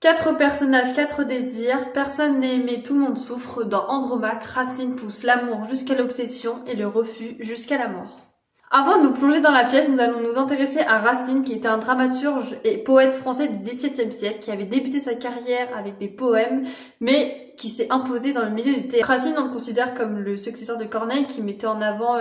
Quatre personnages, quatre désirs, personne n'est aimé, tout le monde souffre. Dans Andromaque, Racine pousse l'amour jusqu'à l'obsession et le refus jusqu'à la mort. Avant de nous plonger dans la pièce, nous allons nous intéresser à Racine, qui était un dramaturge et poète français du XVIIe siècle, qui avait débuté sa carrière avec des poèmes, mais qui s'est imposé dans le milieu du théâtre. Racine, on le considère comme le successeur de Corneille, qui mettait en avant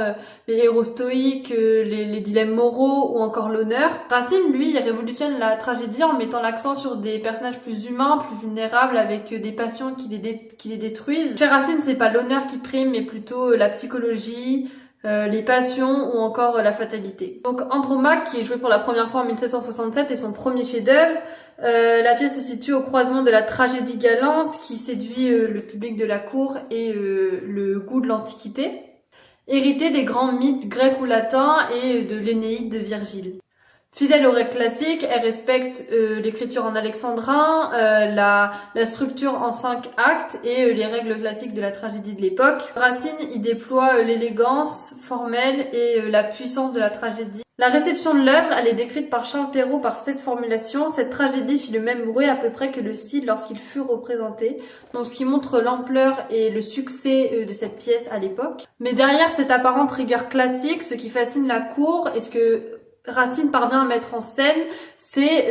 les héros stoïques, les dilemmes moraux ou encore l'honneur. Racine, lui, il révolutionne la tragédie en mettant l'accent sur des personnages plus humains, plus vulnérables, avec des passions qui les détruisent. Chez Racine, c'est pas l'honneur qui prime, mais plutôt la psychologie, les passions ou encore la fatalité. Donc Andromaque, qui est joué pour la première fois en 1767, est son premier chef-d'œuvre. La pièce se situe au croisement de la tragédie galante qui séduit le public de la cour et le goût de l'Antiquité, hérité des grands mythes grecs ou latins et de l'Énéide de Virgile. Fidèle aux règles classiques, elle respecte l'écriture en alexandrin, la structure en 5 actes et les règles classiques de la tragédie de l'époque. Racine y déploie l'élégance formelle et la puissance de la tragédie. La réception de l'œuvre, elle est décrite par Charles Perrault par cette formulation: cette tragédie fit le même bruit à peu près que le Cid lorsqu'il fut représenté. Donc ce qui montre l'ampleur et le succès de cette pièce à l'époque. Mais derrière cette apparente rigueur classique, ce qui fascine la cour et ce que Racine parvient à mettre en scène, c'est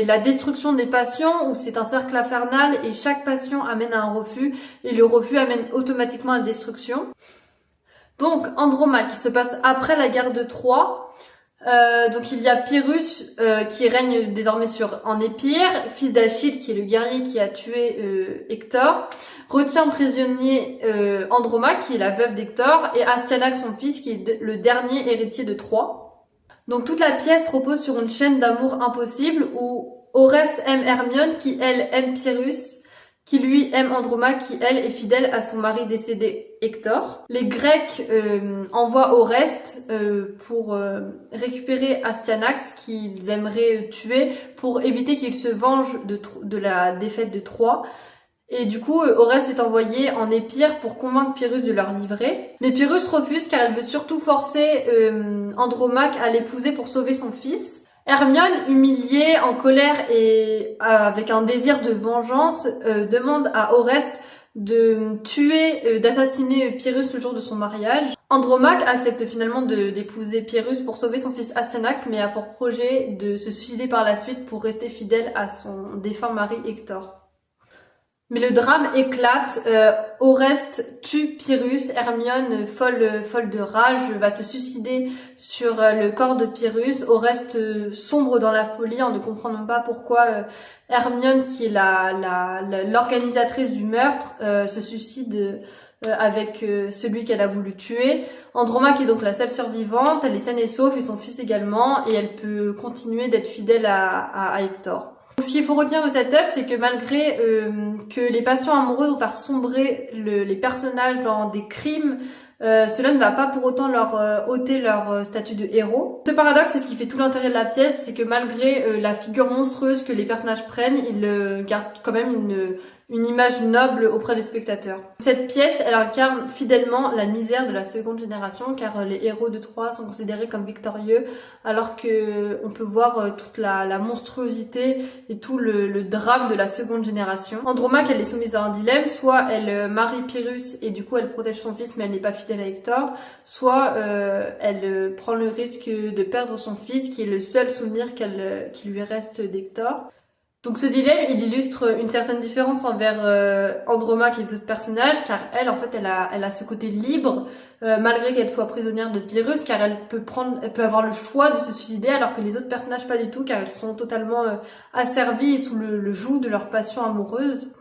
la destruction des passions, où c'est un cercle infernal et chaque passion amène à un refus et le refus amène automatiquement à la destruction. Donc Andromaque, qui se passe après la guerre de Troie. Donc il y a Pyrrhus qui règne désormais en Épire, fils d'Achille qui est le guerrier qui a tué Hector, retient prisonnier Andromaque qui est la veuve d'Hector et Astyanax son fils qui est le dernier héritier de Troie. Donc toute la pièce repose sur une chaîne d'amour impossible où Oreste aime Hermione qui elle aime Pyrrhus, qui lui aime Andromaque qui elle est fidèle à son mari décédé Hector. Les Grecs envoient Oreste pour récupérer Astyanax qu'ils aimeraient tuer pour éviter qu'il se venge de la défaite de Troie. Et du coup, Oreste est envoyé en Épire pour convaincre Pyrrhus de leur livrer. Mais Pyrrhus refuse car elle veut surtout forcer Andromaque à l'épouser pour sauver son fils. Hermione, humiliée, en colère et avec un désir de vengeance, demande à Oreste d'assassiner Pyrrhus le jour de son mariage. Andromaque accepte finalement d'épouser Pyrrhus pour sauver son fils Astyanax, mais a pour projet de se suicider par la suite pour rester fidèle à son défunt mari Hector. Mais le drame éclate, Oreste tue Pyrrhus, Hermione, folle de rage, va se suicider sur le corps de Pyrrhus. Oreste sombre dans la folie en ne comprenant pas pourquoi Hermione, qui est l'organisatrice du meurtre, se suicide avec celui qu'elle a voulu tuer. Andromaque est donc la seule survivante, elle est saine et sauve et son fils également, et elle peut continuer d'être fidèle à Hector. Ce qu'il faut retenir de cette œuvre, c'est que malgré que les passions amoureuses vont faire sombrer les personnages dans des crimes, cela ne va pas pour autant leur ôter leur statut de héros. Ce paradoxe, c'est ce qui fait tout l'intérêt de la pièce, c'est que malgré la figure monstrueuse que les personnages prennent, ils gardent quand même une image noble auprès des spectateurs. Cette pièce, elle incarne fidèlement la misère de la seconde génération, car les héros de Troie sont considérés comme victorieux, alors que on peut voir toute la monstruosité et tout le drame de la seconde génération. Andromaque, elle est soumise à un dilemme, soit elle marie Pyrrhus et du coup elle protège son fils mais elle n'est pas fidèle à Hector, soit elle prend le risque de perdre son fils qui est le seul souvenir qui lui reste d'Hector. Donc ce dilemme, il illustre une certaine différence envers Andromaque et les autres personnages, car elle, en fait, elle a ce côté libre, malgré qu'elle soit prisonnière de Pyrrhus, car elle peut avoir le choix de se suicider, alors que les autres personnages pas du tout, car elles sont totalement asservies et sous le joug de leur passion amoureuse.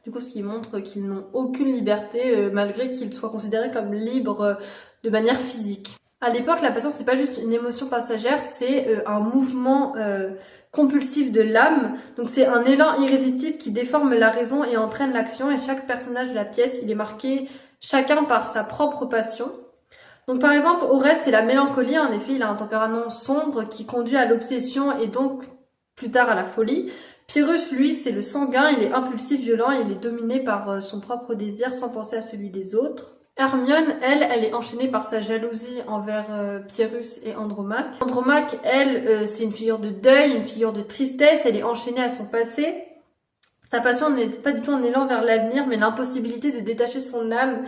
Du coup, ce qui montre qu'ils n'ont aucune liberté, malgré qu'ils soient considérés comme libres de manière physique. À l'époque, la passion, c'est pas juste une émotion passagère, c'est un mouvement compulsif de l'âme. Donc c'est un élan irrésistible qui déforme la raison et entraîne l'action. Et chaque personnage de la pièce, il est marqué chacun par sa propre passion. Donc par exemple, Oreste, c'est la mélancolie. En effet, il a un tempérament sombre qui conduit à l'obsession et donc plus tard à la folie. Pyrrhus, lui, c'est le sanguin. Il est impulsif, violent. Il est dominé par son propre désir sans penser à celui des autres. Hermione, elle est enchaînée par sa jalousie envers Pierus et Andromaque. Andromaque, elle, c'est une figure de deuil, une figure de tristesse, elle est enchaînée à son passé. Sa passion n'est pas du tout un élan vers l'avenir, mais l'impossibilité de détacher son âme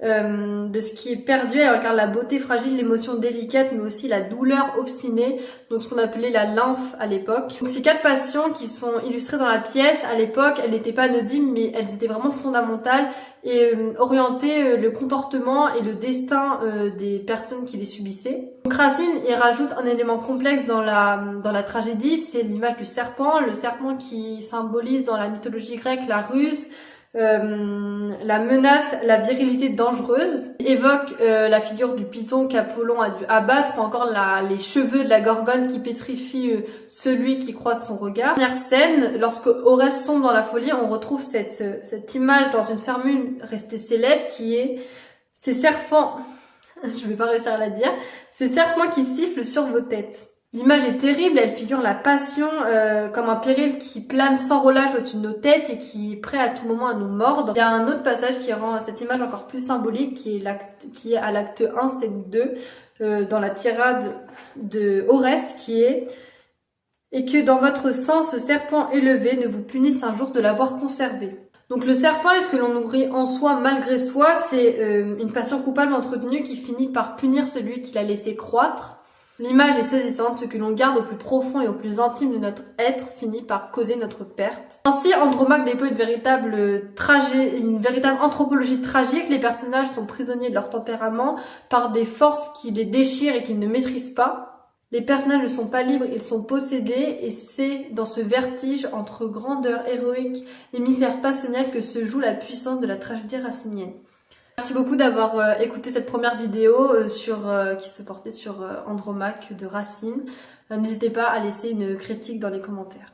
de ce qui est perdu. Elle regarde la beauté fragile, l'émotion délicate, mais aussi la douleur obstinée, donc ce qu'on appelait la lymphe à l'époque. Donc ces 4 passions qui sont illustrées dans la pièce, à l'époque, elles n'étaient pas anodines, mais elles étaient vraiment fondamentales et orientaient le comportement et le destin des personnes qui les subissaient. Donc Racine, il rajoute un élément complexe dans la tragédie, c'est l'image du serpent, le serpent qui symbolise dans la mythologie grecque la ruse, la menace, la virilité dangereuse. Il évoque la figure du python qu'Apollon a dû abattre, ou encore les cheveux de la gorgone qui pétrifient celui qui croise son regard. Dernière scène, lorsque Oreste sombre dans la folie, on retrouve cette image dans une formule restée célèbre qui est ces serpents, je vais pas réussir à la dire, ces serpents qui sifflent sur vos têtes. L'image est terrible, elle figure la passion comme un péril qui plane sans relâche au-dessus de nos têtes et qui est prêt à tout moment à nous mordre. Il y a un autre passage qui rend cette image encore plus symbolique, qui est à l'acte 1, scène 2, dans la tirade de Oreste, qui est « Et que dans votre sang, ce serpent élevé ne vous punisse un jour de l'avoir conservé ». Donc le serpent est ce que l'on nourrit en soi malgré soi, c'est une passion coupable entretenue qui finit par punir celui qui l'a laissé croître. L'image est saisissante, ce que l'on garde au plus profond et au plus intime de notre être finit par causer notre perte. Ainsi, Andromaque déploie une véritable anthropologie tragique. Les personnages sont prisonniers de leur tempérament par des forces qui les déchirent et qu'ils ne maîtrisent pas. Les personnages ne sont pas libres, ils sont possédés, et c'est dans ce vertige entre grandeur héroïque et misère passionnelle que se joue la puissance de la tragédie racinienne. Merci beaucoup d'avoir écouté cette première vidéo qui se portait sur Andromaque de Racine. N'hésitez pas à laisser une critique dans les commentaires.